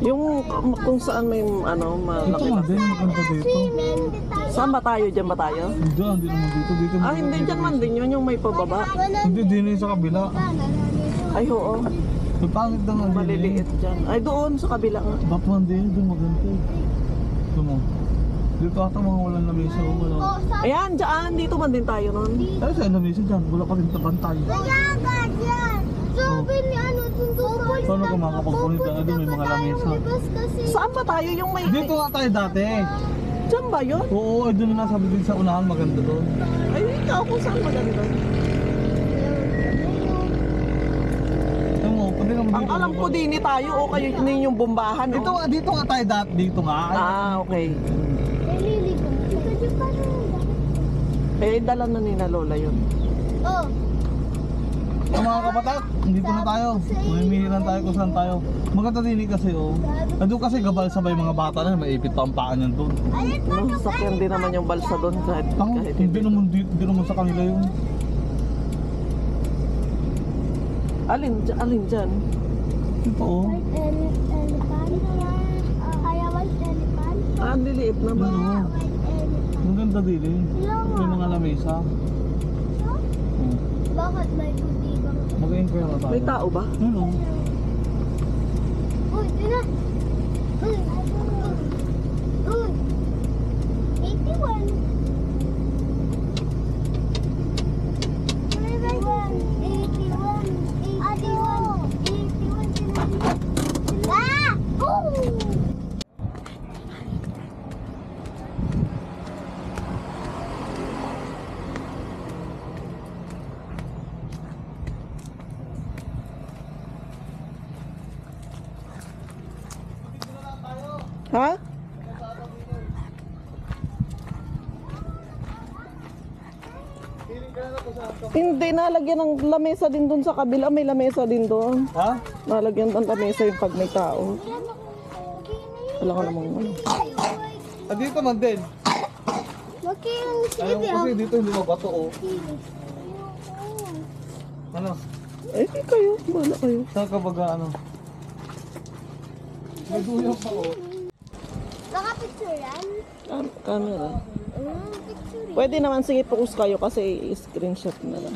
Yung kung saan may ano, Ito malaki. nga din, maganda dito. Saan ba tayo? Diyan ba tayo? Hindi naman dito. Dito Ah, hindi. Diyan man din yun, yung may pababa. Hindi, din sa kabila. Ay, oo. Ang pangit na nga din. Maliliit dyan. Ay, doon sa kabila nga. Ba't man din, doon maganda. Ito mo. Dito ata mga walang lamesa o wala. Ayan, dyan. Dito man din tayo nun. Ay, sa lamesa dyan. Wala pa rin tabantay. Sabi ni ano, tundukol. Paano ka makakapagpunit na doon? May mga lamesa. Saan ba tayo? Yung may... Dito nga tayo dati. Dyan ba yun? Oo, ay doon na nasabi din sa unahan. Maganda doon. Ay, ikaw kung saan maganda. Ay mo, pwede naman dito. Ang alam ko din ni tayo o kayo din yung bombahan. Dito nga, dito nga tayo dati. Dito nga. Ah, okay. Naliligo. Ito dyan pa rin. Eh, dala na ni na Lola yun. Oh. Ang mga kapatak, dito na tayo. Mamimihiran tayo kung saan tayo. Maganda din kasi oh. Andun kasi gabal sabay mga bata na, maipit pa ang paan yan doon. No, sakyan din naman yung balsa doon kahit Hindi naman dito, hindi naman sa kanila yun. Alin dyan? Ito oh. White elephant. Kaya white elephant. Ah, liliit naman. Ano? White elephant. Ang ganda din eh. May mga lamesa. Oh. Bakit may kutibang? Mag-inquire na tayo. May tao ba? Ano? Uy, ina! Uy! Uy! 81! 81! Ah! Oh! Ha? Hindi, nalagyan ng lamesa din doon sa kabila. May lamesa din doon. Ha? Nalagyan ng lamesa yung pag may tao. Wala ka namang ano. Ah, dito man din. Makilang Ayaw ko kasi dito hindi mabato oh. Ano? Eh, kayo. Wala kayo. Saan ka baga ano? May duyan pa oh. Nakapicture yan? Camera. Picture yan. Pwede naman, sige, post kayo kasi screenshot na lang.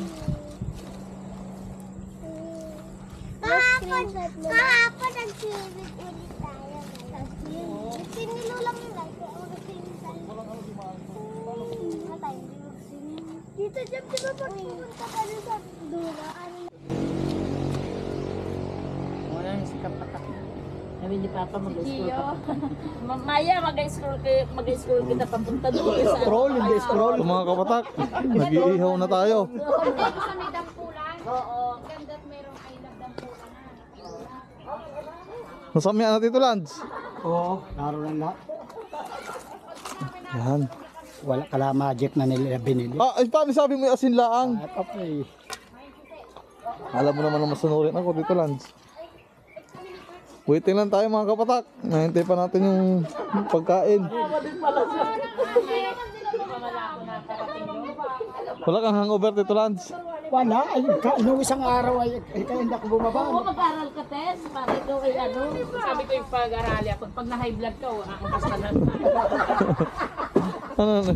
Kahapon nag-swimming ulit tayo. Sinilulang yung light. Kaya ako nag-swimming tayo. Matay, hindi mag-swimming. Dito, Jeb, di ba pag pumunta ka na sa Dura? Wala na si Kapatak. Sabi ni Papa mag-school pa. Maya mag-school kita papunta doon sa Scroll, hindi scroll. Mga kapatak, nag-iihaw na tayo. Sa may dampulan? Oo. Ganda at merong I love dampulan na. Nasamihan na Tito Lance. Oo, naroon na lahat. Yan. Wala kala magic na nila binili. Ah, ay paano sabi mo yung asin laang? At okay. Alam mo naman na masunurin ako Tito Lance. Waiting lang tayo mga kapatak. Nahintay pa natin yung pagkain. Wala kang hangover Tito Lance. Wala, ay nung isang araw ay kaya hindi ako bumaba. Oo, mag-aral ka, Tess. Para ikaw ay ano. Sabi ko yung pag-arali ako. Pag na-high blood ka, angkas ka na. Ano?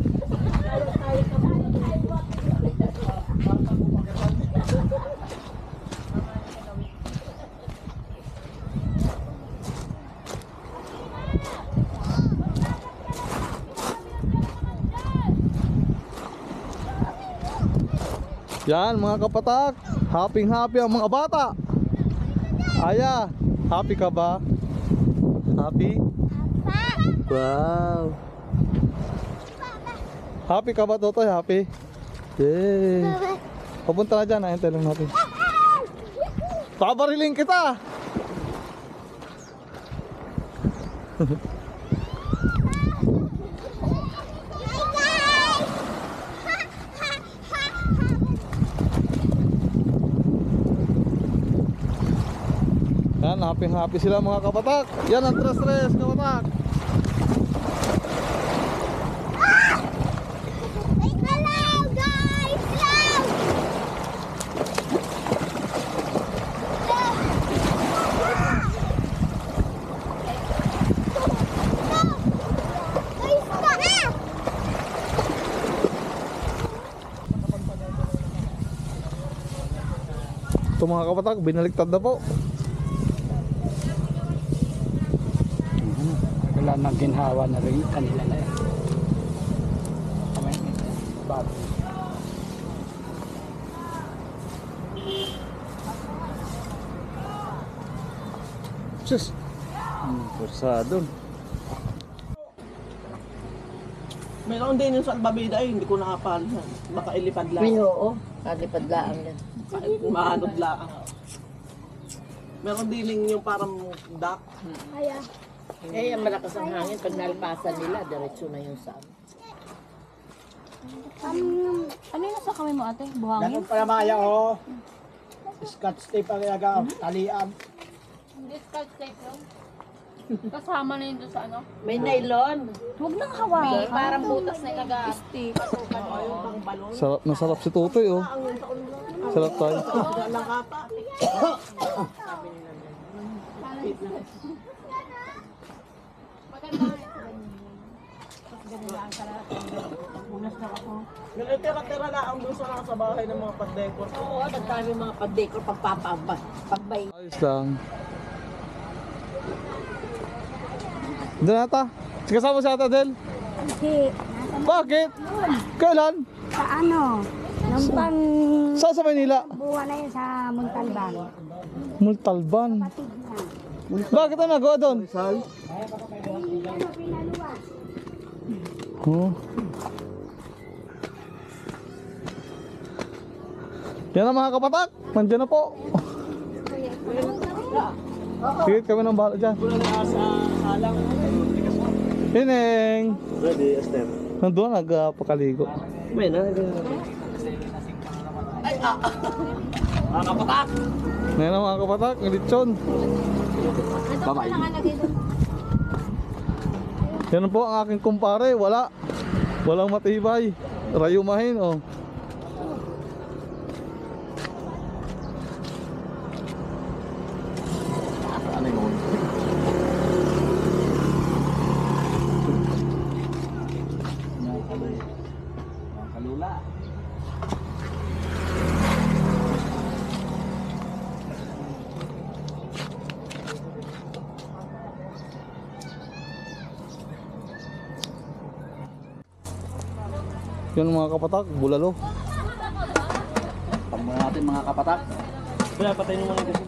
Yan mga kapatak, happy ang mga bata. Aya, happy ka ba? Happy? Wow. Happy ka ba Totoy? Happy? Yay. Papunta na dyan, ayun lang natin. Pabariling kita. Yan, happy sila mga kabatak. Yan ang tres kabatak. Hello guys! Hello! mga kapatak, binaliktad na po. Wala nang ginhawa na rin kanila na yan. Bago. Sus. Pursado. Meron din yung sa Albabida ay hindi ko nakapalihan. Baka ilipad lang. Ay, oo. Kalipad laang yan. Maanod lang. Meron din yung parang duck. Kaya. Eh, ang malakas ang hangin. Pag nalpasan nila, diretso na yung saan. Ano yung nasa kamay mo ate? Buhangin? Ganun pala maya oh. Scotch tape ang ilaga, talian. Hindi scotch tape yun. Kasama na yun doon sa ano? May nylon. Huwag nang hawakan. Parang butas na ilaga. Stick. Sarap na sarap si Tutoy, oh. Sarap tayo. Lang kata. Ganun tira-tira na ang doon sa bahay ng mga pandekor. Oo, nagdami mga padekor pagbay. Ayos lang. Doon ata. Kasama si Ate Del. Hindi. Bakit? Kailan? Sa ano? Nung pang Saan sa Maynila? buwan na yun sa Montalban. Multalban. Patid na. Bakit ang nagawa doon? Oh. Yan ang mga kapatak. Nandiyan na po. Sige, kami nang bahala dyan. Hineng! Ready, Esther. Nandun, nagpakaligo. May na. Mga kapatak! Ngayon ang mga kapatak, ng lechon. Bye-bye. Yan po ang aking kumpare, walang matibay. Rayumahin, oh. Ano yun? Kalula. Yan mga kapatak, bulalo. Tama natin mga kapatak. Kaya patay ng mga kasi.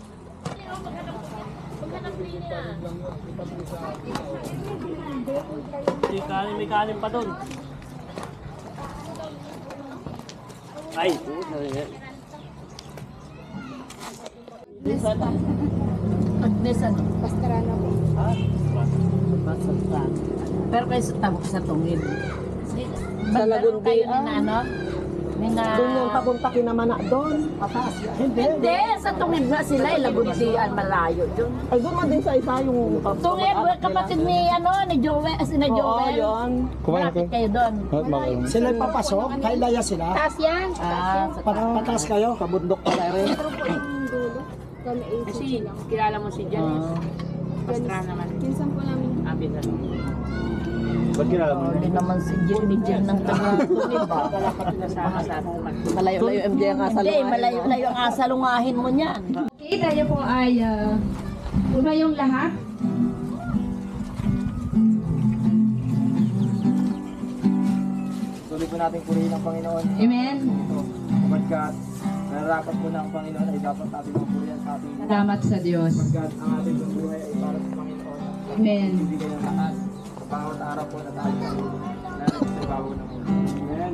May kanin pa doon. Ay, Agnes, ano? Pastrana ko. Masarap. Pero kayo sa tabok sa tungin. Sa Lagundi, kayo ni na, ano? Ni na... doon yung papunta kinamana doon. Pataas yan. Hindi, sa tungin na sila, Lagundian, malayo dun. Ay, doon man din sa isa yung... Tungin, kapatid ni, ano, ni Joel, sina Oo, Joel. yun. Kumain Malapit ka? kayo doon. At bakit? Sila papasok, kailaya sila. Taas yan. Ah, sa Patas kayo. Sa bundok pala rin. Kasi kilala mo si Janice. Pastra naman. Pinsan po namin. Abi na. Ba't kilala mo? Hindi naman si Jimmy Jen ng taga-tungin ba? Nasama sa Malayo-layo MJ ang Hindi, kasalungan. malayo-layo ang asalungahin mo niyan. Okay, tayo po ay yung lahat. Tuloy po natin purihin ang Panginoon. Amen. Pagkat nararapat po ng Panginoon ay dapat natin mapurihan sa ating Salamat sa Diyos. pagkat ang ating buhay ay para sa Panginoon. Amen. Bibigay ng lakas sa bawat araw po na tayo lalagay sa bago ng mundo. Amen.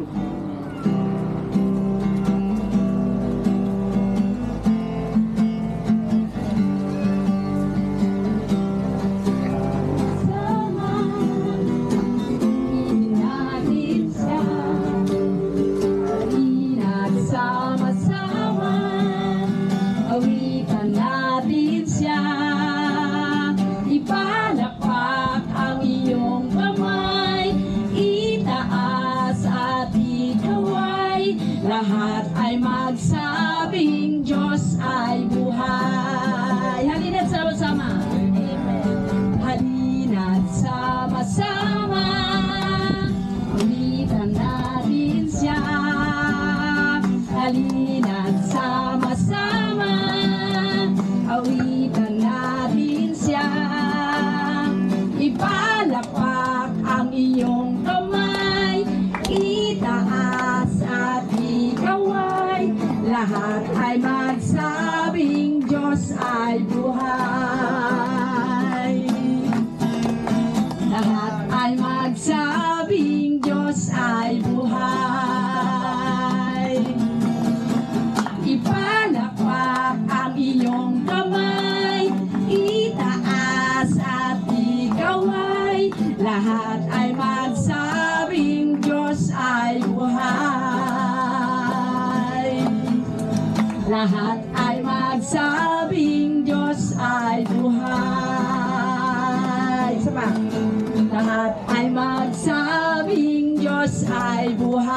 Natin siya. Halina't sama-sama. Awitan natin siya. Ipalakpak ang iyong kamay. Itaas ating lahat ay magsabing Diyos ay buhay. Lahat ay magsabing Diyos ay buhay. Isa pa. Lahat ay magsabing Diyos ay buhay.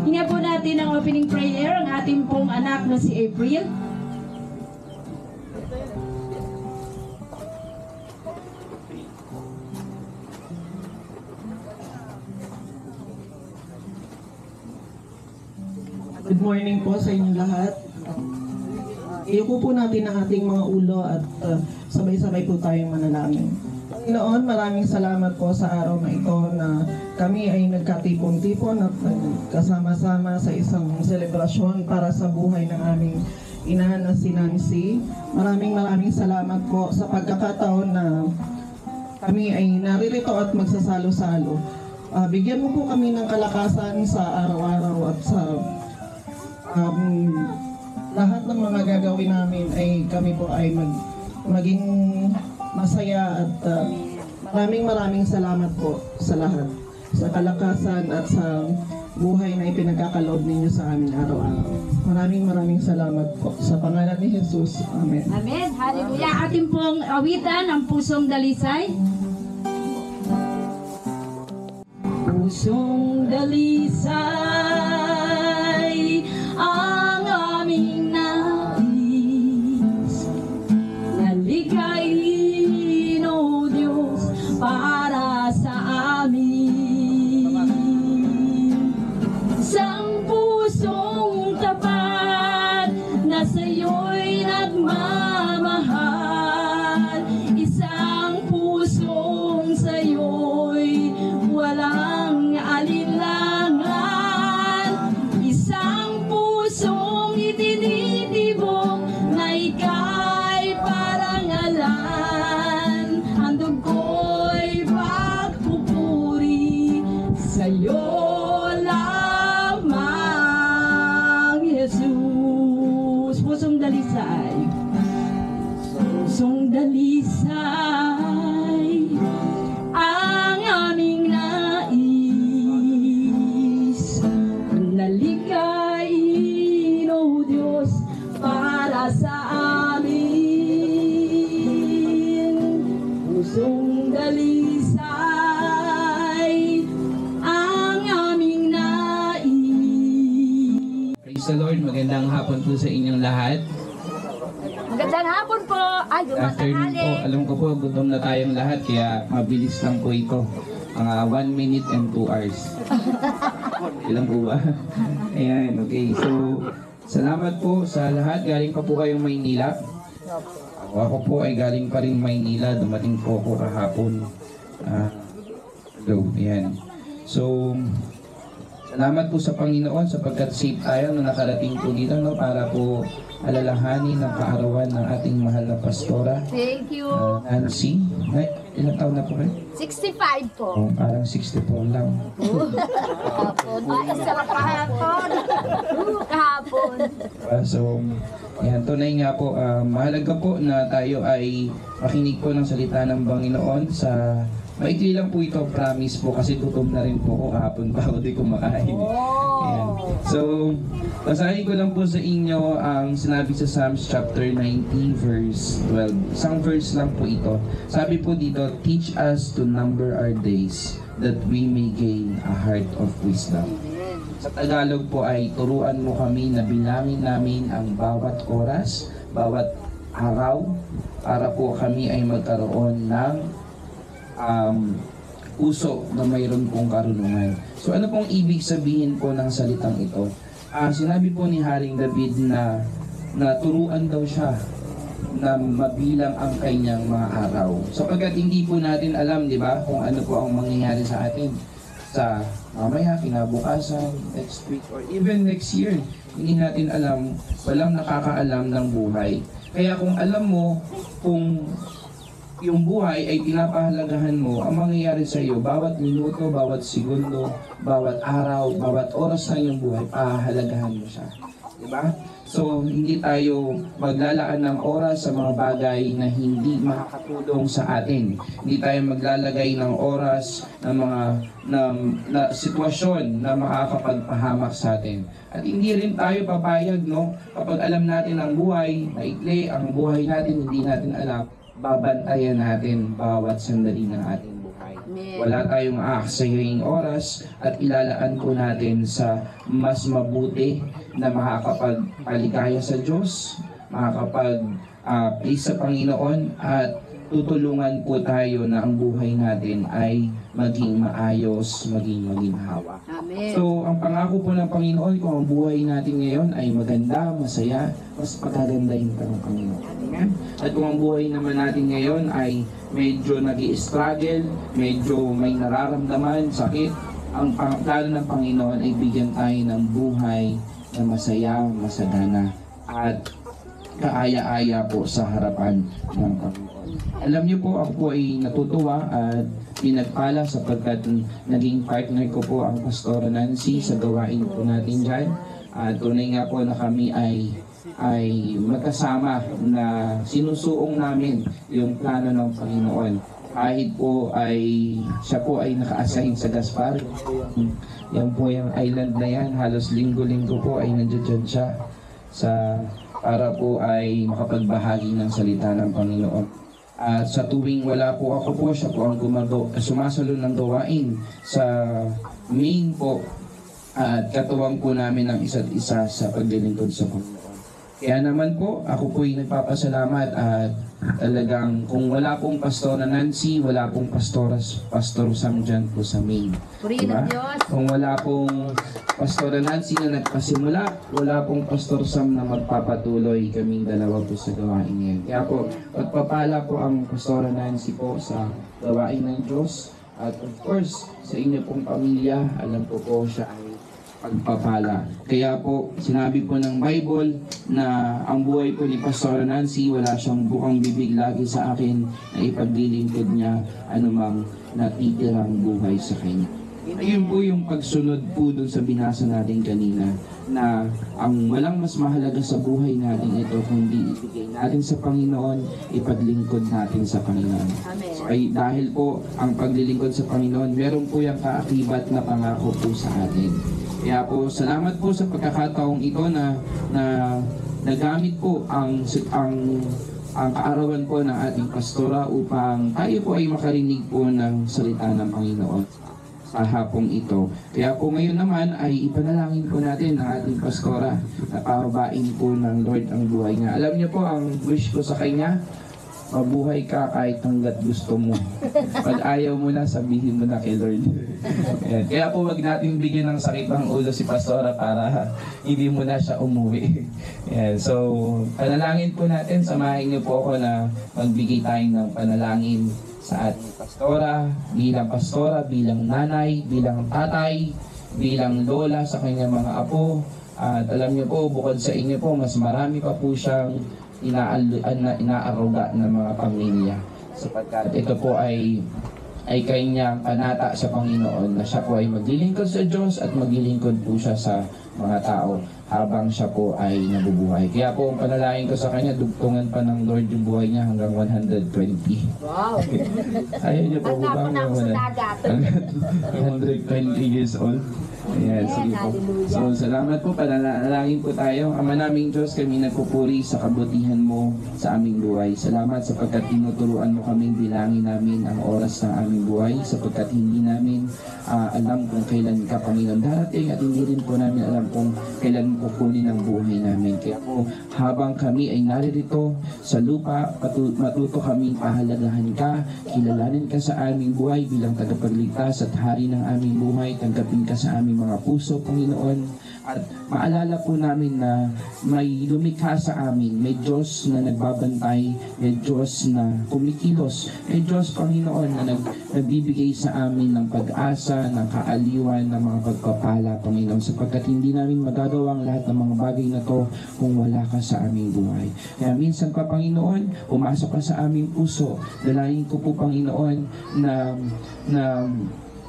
Hinga po natin ang opening prayer, ang ating pong anak na si April. Good morning po sa inyong lahat. Iyuko po natin ang ating mga ulo at sabay-sabay po tayong manalangin. Panginoon, maraming salamat po sa araw na ito na kami ay nagkatipon-tipon at kasama-sama sa isang selebrasyon para sa buhay ng aming ina na si Nancy. Maraming salamat po sa pagkakataon na kami ay naririto at magsasalo-salo. Bigyan mo po kami ng kalakasan sa araw-araw at sa lahat ng mga gagawin namin ay kami po ay maging masaya at maraming salamat po sa lahat, sa kalakasan at sa buhay na ipinagkakaloob ninyo sa amin araw-araw. Maraming salamat po sa pangalan ni Jesus. Amen. Amen. Hallelujah. Ating pong awitan ang Pusong Dalisay. Pusong dalisay ang aming nais, naligayin, O Diyos, para sa amin. Isang pusong tapat na sa'yo'y nagmamahal, isang pusong sa'yo'y walang alinlangan, isang pusong itinitibok na ika'y parangalan. Handog ko'y pagpupuri sa'yo lamang, Jesus. Pusong dalisay, pusong dalisay ang aming nais, naligayin, O Diyos, para sa amin. Pusong dalisay ang aming nais. Praise the Lord, magandang hapon po sa inyong lahat. Magandang hapon po. Ay, Afternoon po, alam ko po, gutom na tayong lahat, kaya mabilis lang po ito. 1 minute and 2 hours. Ilan po ba? Ayan, okay. So, salamat po sa lahat. Galing pa po kayong Maynila. Ako po ay galing pa rin Maynila. Dumating po ako kahapon. Hello, ayan. So, salamat po sa Panginoon sapagkat safe tayo na nakarating po dito, no, para po alalahanin ang kaarawan ng ating mahal na pastora, Thank you. Nancy. Ay, ilang taon na po kayo? 65 po. Oh, parang 64 lang. Kahapon. Ay, sarap kahapon. Kahapon. So, ayan, tunay nga po, mahalaga po na tayo ay makinig po ng salita ng Panginoon sa maikli lang po ito, promise po, kasi gutom na rin po ako kahapon pa ako di kumakain. Ayan. So, basahin ko lang po sa inyo ang sinabi sa Psalms chapter 90 verse 12. Isang verse lang po ito. Sabi po dito, teach us to number our days that we may gain a heart of wisdom. Sa Tagalog po ay turuan mo kami na bilangin namin ang bawat oras, bawat araw, para po kami ay magkaroon ng puso na mayroon pong karunungan. So ano pong ibig sabihin po ng salitang ito? Sinabi po ni Haring David na turuan daw siya na mabilang ang kanyang mga araw. Sapagkat hindi po natin alam, di ba, kung ano po ang mangyayari sa atin sa mamaya, kinabukasan, next week, or even next year. Hindi natin alam, walang nakakaalam ng buhay. Kaya kung alam mo kung yung buhay ay pinapahalagahan mo, ang mangyayari sa iyo, bawat minuto, bawat segundo, bawat araw, bawat oras ng iyong buhay, pahalagahan mo siya. Diba? So, hindi tayo maglalaan ng oras sa mga bagay na hindi makakatulong sa atin. Hindi tayo maglalagay ng oras ng mga na sitwasyon na makakapagpahamak sa atin. At hindi rin tayo papayag, no? Kapag alam natin ang buhay, maikli ang buhay natin, hindi natin alam, babantayan natin bawat sandali ng ating buhay. Wala tayong aaksayaing oras at ilalaan po natin sa mas mabuti na makakapagpaligaya sa Diyos, makakapag-please sa Panginoon, at tutulungan po tayo na ang buhay natin ay maging maayos, maging maginhawa. So, ang pangako po ng Panginoon, kung ang buhay natin ngayon ay maganda, masaya, mas pagagandahin pa ng Panginoon. At kung ang buhay naman natin ngayon ay medyo nag-i-struggle, medyo may nararamdaman, sakit, ang plano ng Panginoon ay bigyan tayo ng buhay na masaya, masagana, at kaaya-aya po sa harapan ng Panginoon. Alam niyo po, ako po ay natutuwa at pinagpala sapagkat naging partner ko po ang Pastor Nancy sa gawain po natin dyan. At tunay nga po na kami ay magkasama na sinusuong namin yung plano ng Panginoon. Kahit po siya po ay naka-assign sa Gaspar. Yan po yung island na yan, halos linggo-linggo po ay nandiyan siya para po ay makapagbahagi ng salita ng Panginoon. At sa tuwing wala po ako po, siya po ang sumasalo ng gawain sa main po, at katuwang po namin ang isa't isa sa paglilingkod sa Panginoon. Kaya naman po, ako po ay nagpapasalamat at talagang kung wala pong Pastora Nancy, wala pong Pastor Sam dyan po sa main. Diba? Kung wala pong Pastora Nancy na nagpasimula, wala pong Pastor Sam na magpapatuloy, kaming dalawa po sa gawain ngayon. Kaya po, pagpapala po ang Pastora Nancy po sa gawain ng Diyos. At of course, sa inyo pong pamilya, alam po siya ay pagpapala. Kaya po, sinabi po ng Bible na ang buhay po ni Pastor Nancy, wala siyang bukang bibig lagi sa akin na ipaglilingkod niya anumang natitirang buhay sa kanya. Ayun po yung pagsunod po dun sa binasa natin kanina, na ang walang mas mahalaga sa buhay natin ito kundi ibigay natin sa Panginoon, ipaglingkod natin sa Panginoon. So, dahil po ang paglilingkod sa Panginoon, meron po yung kaakibat na pangako po sa atin. Kaya po, salamat po sa pagkakataong ito na nagamit po ang kaarawan po ng ating pastora upang tayo po ay makarinig po ng salita ng Panginoon sa hapong ito. Kaya po ngayon naman ay ipanalangin po natin ang ating pastora na pahabain po ng Lord ang buhay niya. Alam niyo po, ang wish ko sa kanya, mabuhay ka kahit hanggat gusto mo. Pag ayaw mo na, sabihin mo na kay Lord. Kaya po wag natin bigyan ng sakit ng ulo si Pastora para hindi mo na siya umuwi. So, panalangin po natin. Samahin niyo po ako na magbigay tayo ng panalangin sa ating pastora, bilang nanay, bilang tatay, bilang lola sa kanyang mga apo. At alam niyo po, bukod sa inyo po, mas marami pa po siyang inaaruga ng mga pamilya, sapagkat ito po ay kanyang panata sa Panginoon na siya po ay maglilingkod sa Diyos at maglilingkod po siya sa mga tao habang siya po ay nabubuhay. Kaya po ang panalangin ko sa kanya, dugtungan pa ng Lord yung buhay niya hanggang 120. Wow! Ayaw niyo po ba hanggang 120 years old? Ayan, sige po. So, salamat po. Panalangin po tayo. Ama naming Diyos, kami nagpupuri sa kabutihan mo sa aming buhay. Salamat sapagkat tinuturuan mo kaming bilangin namin ang oras ng aming buhay, sapagkat hindi namin alam kung kailan ka, Panginoon, darating, at hindi rin po namin alam kung kailan mo kukunin ang buhay namin. Kaya po, habang kami ay naririto sa lupa, matuto kaming pahalagahan ka, kilalanin ka sa aming buhay bilang tagapagligtas at hari ng aming buhay, tanggapin ka sa aming mga puso, Panginoon. At maalala po namin na may lumikha sa amin, may Diyos na nagbabantay, may Diyos na kumikilos, may Diyos, Panginoon, na nagbibigay sa amin ng pag-asa, ng kaaliwan, ng mga pagpapala, Panginoon, sapagkat hindi namin magagawa ang lahat ng mga bagay na to kung wala ka sa aming buhay. Kaya minsan pa, Panginoon, pumasok ka sa aming puso. Dalayan ko po, Panginoon, na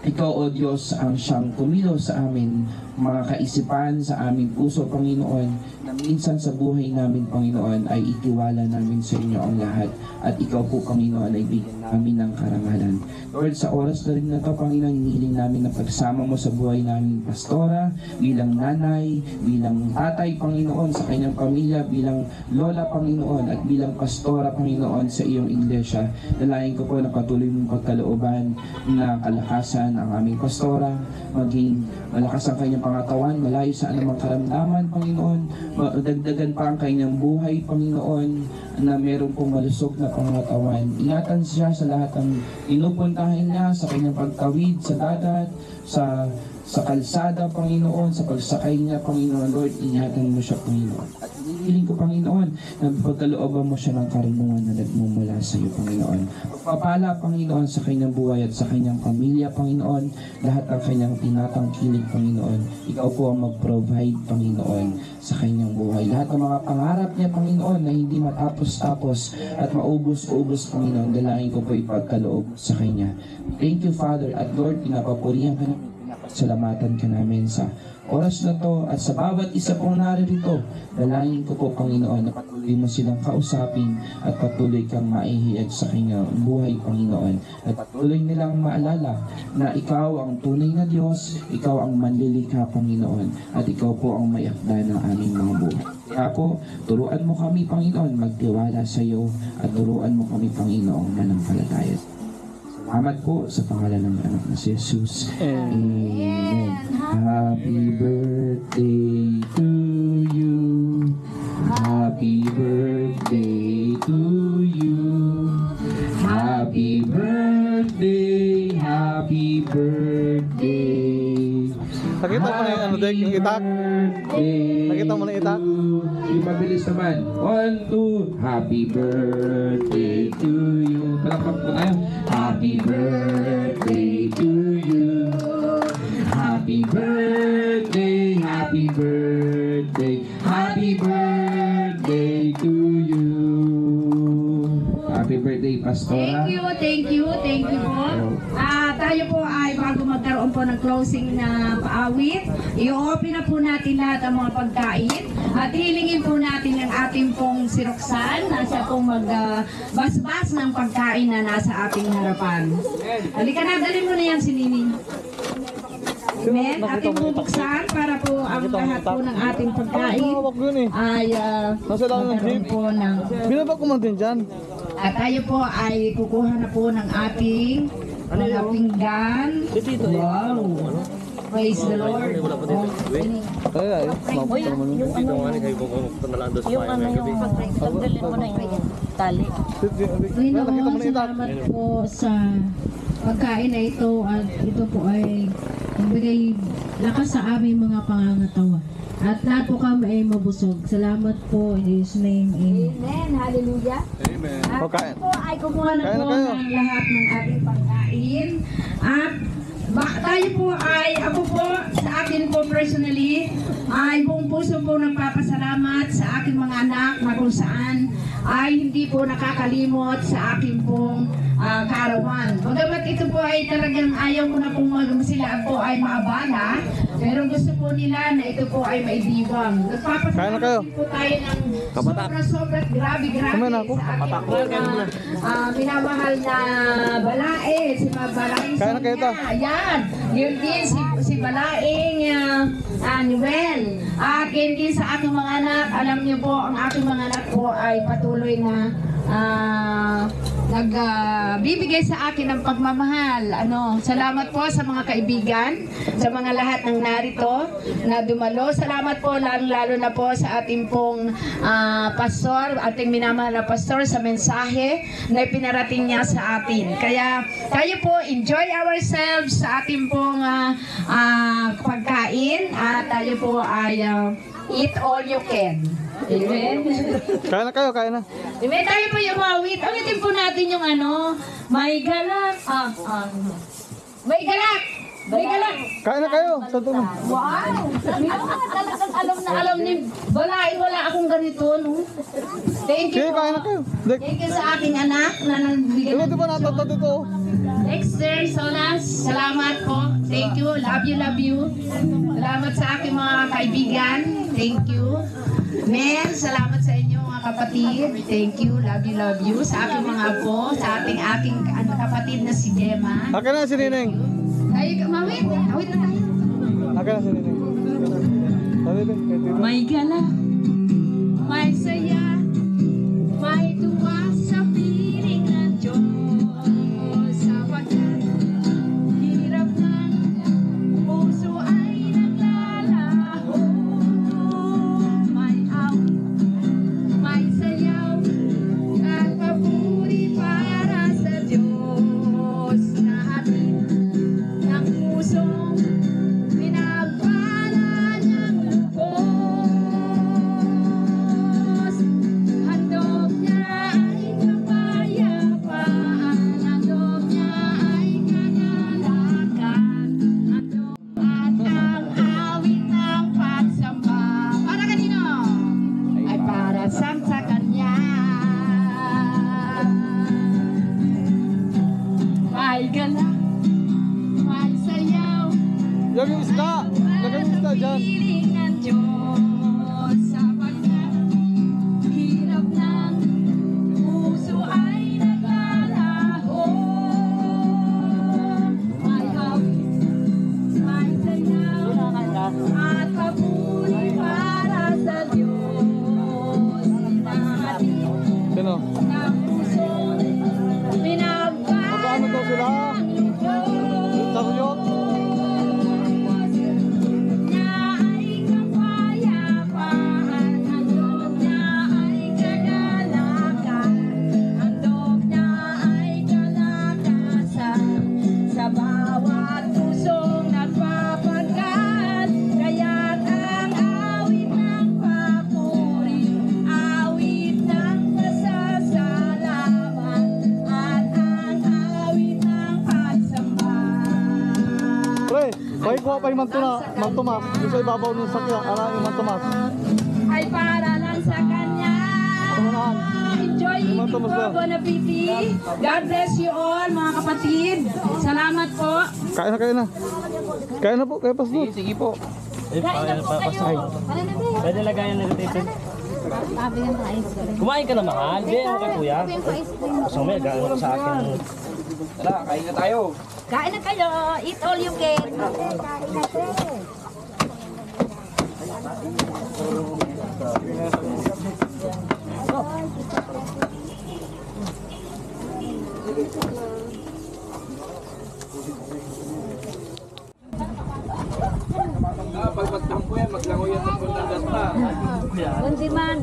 Ikaw, O Diyos, ang siyang kumilos sa amin, mga kaisipan sa aming puso, Panginoon, na minsan sa buhay namin, Panginoon, ay itiwala namin sa inyo ang lahat. At ikaw po, Panginoon, ay bigyan namin ng karangalan. Lord, sa oras na rin na ito, Panginoon, hinihiling namin na pagsama mo sa buhay namin, Pastora, bilang nanay, bilang tatay, Panginoon, sa kanyang pamilya, bilang lola, Panginoon, at bilang pastora, Panginoon, sa iyong iglesia. Dalayan ko po na patuloy mong pagkalooban na kalakasan ang aming pastora, maging malakas ang kanyang pangatawan, malayo sa anumang karamdaman, Panginoon, dagdagan pa ang kanyang buhay, Panginoon, na meron pong malusog na pangatawan. Ingatan siya sa lahat ng inupuntahan niya, sa kanyang pagtawid sa dagat, sa kalsada, Panginoon, sa pagsakay niya, Panginoon, Lord, ingatan mo siya, Panginoon. At hinihiling ko, Panginoon, na pagkalooban mo siya ng karunungan na nagmumula sa iyo, Panginoon. Pagpapala, Panginoon, sa kanyang buhay at sa kanyang pamilya, Panginoon, lahat ng kanyang tinatangkilig, Panginoon. Ikaw po ang mag-provide, Panginoon, sa kanyang buhay. Lahat ng mga pangarap niya, Panginoon, na hindi matapos-tapos at maubos-ubos, Panginoon, dalahin ko po ipagkaloob sa kanya. Thank you, Father, at Lord, pinapapurihan ka namin. Salamatan ka namin sa oras na to at sa bawat isa pong naririto. Dalangin ko po, Panginoon, na patuloy mo silang kausapin at patuloy kang maihiyag sa kanyang buhay, Panginoon. At patuloy nilang maalala na ikaw ang tunay na Diyos, ikaw ang manlilikha, Panginoon, at ikaw po ang may akda ng aming mga buhay. Kaya po, turuan mo kami, Panginoon, magtiwala sa iyo at turuan mo kami, Panginoon, manampalataya. Salamat po sa pangalan ng anak na si Jesus. Amen. Happy birthday to you. Happy birthday to you. Happy birthday. Happy birthday. Nakita mo na yung ano, Dek, yung itak? Nakita mo na yung itak? Yung mabilis naman. 1, 2. Happy birthday to you. Palakpak po tayo. Happy birthday to you. Happy birthday. Happy birthday. Happy birthday to you. Happy birthday, Pastora. Thank you po. Tayo po ay bago magkaroon po ng closing na paawit, i-open na po natin lahat ang mga pagkain at hilingin po natin ang ating pong si Roxanne na siya pong magbasbas ng pagkain na nasa ating harapan. Halika na, dali mo na yan si Nining. Amen. Ating bubuksan para po ang lahat po ng ating pagkain ay magkaroon po ng... Binaba ko man din dyan. At tayo po ay kukuha na po ng ating mga pinggan. Wow! Praise the Lord. Tanggalin mo na yung tali. Panginoon, salamat po sa pagkain na ito at ito po ay nagbigay lakas sa aming mga pangangatawan. At lahat po kami ay mabusog. Salamat po in His name. Amen. Amen. Hallelujah. Amen. At Okay. po ay kumuha na Kain na po kayo. ng lahat ng ating pagkain. At tayo po ay, ako po, sa akin po personally, ay buong puso po nagpapasalamat sa aking mga anak na kung saan ay hindi po nakakalimot sa aking pong kaarawan. Bagamat ito po ay talagang ayaw ko na pong sila po ay maabala, pero gusto po nila na ito po ay maidiwang. Kain na kayo. Nagpapasalamat din po tayo ng sobrang grabe Kumain na ako. minamahal na Balae, si Balaeng Kain na kayo to. Ayan, yun din si Balaeng Noel. Akin din sa aking mga anak, alam niyo po, ang aking mga anak po ay patuloy na nagbibigay sa akin ng pagmamahal. Salamat po sa mga kaibigan, sa mga lahat ng narito na dumalo. Salamat po lalo na po sa ating pong pastor, ating minamahal na pastor sa mensahe na ipinarating niya sa atin. Kaya tayo po, enjoy ourselves sa ating pong pagkain at tayo po ay eat all you can. Amen. Kain na kayo, kain na. Amen. Tayo po yung awit. Awitin po natin yung may galak. May galak. Kain na kayo. Sa tulong. Wow! Talagang alam ni Balay, wala akong ganito, no? Thank you. Sige, kain na kayo. Thank you sa aking anak na nagbigay Ito, ng di ba natatat ito? Dexter Solas, salamat po. Thank you. Love you, love you. Salamat sa aking mga kaibigan. Thank you. Men, salamat sa inyo mga kapatid. Thank you. Love you, love you. Sa aking mga apo, sa aking kapatid na si Gemma. Akin na si Nineng. Ay, mawit. Awit na tayo. Akin na si Nineng. Dali, dali. May gala, may saya, may tuwa sa piling ng Diyos. Sapagkat hirap ng puso ay naglalaho. May awit, may sayaw, at papuri para sa Diyos na atin ng pusong pinagpala niyang lubos. Handog niya ay kapayapaan, handog niya ay kagalakan, handog at ang awit ng pagsamba. Para kanino? Ay para sa Kanya. May gala, may sayaw, Yan yung isda. Lagay yung isda dyan. piling ng Diyos. Sapagkat hirap ng puso ay naglalaho. May awit, may sayaw, at papuri para sa Diyos. Nahatid Sino? ng pusong Magkano daw sila? Takuyot? niya ay kapayapaan, handog niya ay kagalakan, handog niya ay kalakasan, sa bawat pusong nagpapagkat, kaya't ang awit ng papuri, awit ng pasasalamat, at ang awit ng pagsamba. Pre, may kuha pa yung mantumas. Yung sa ibabaw ng sakya. Yung mantumas. Ay para lang sa Kanya. Samahan. Enjoy eating Limang po. tumas na. Bon appetit. God bless you all, mga kapatid. Salamat po. Kain na, kain na. Kain na po, kaya pas doon. Sige po. Pwede lagayan na dito. Kumain ka na mahal. Di, okay kuya. Gusto mo, gano'n ko sa akin. Tara, kain na tayo. Kain na kayo. Eat all you can. Pag magtampo yan, maglangoy yan ng puntadas pa. Hindi man,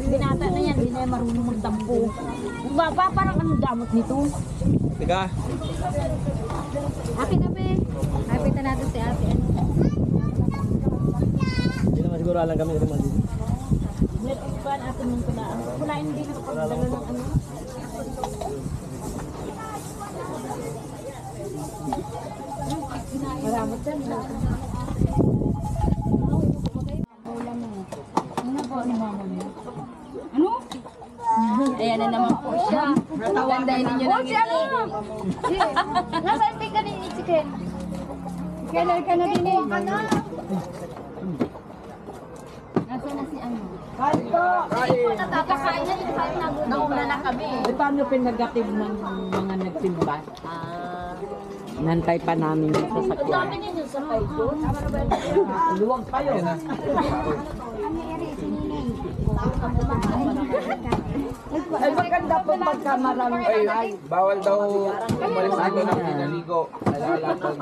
binata na yan, hindi na yan marunong magtampo. Parang anong damot nito? Teka. Akin na, be. Hapitan natin si ate. Hindi naman siguro alam kami naman dito. Meron pa natin mong kulaan. Kulaan din ako pagdala ng ano. Maramot yan. Ano po ni mama niya? Ano? Ayan na naman po siya. Tawandahin ninyo lang ito. Nasaan ka ni chicken? Kailan ka na din eh. Nasaan na si ano? Nakakain na yung kain na gulo. Nauna na kami. Paano pinagatid ng mga nagsimba? Nantay pa namin yung Ang sasakyan. dami ninyo sa kayo doon. Luwag pa yun. Ay, maganda po pagka maraming Ay, bawal daw umalis dito ng pinaligo. Nalala pag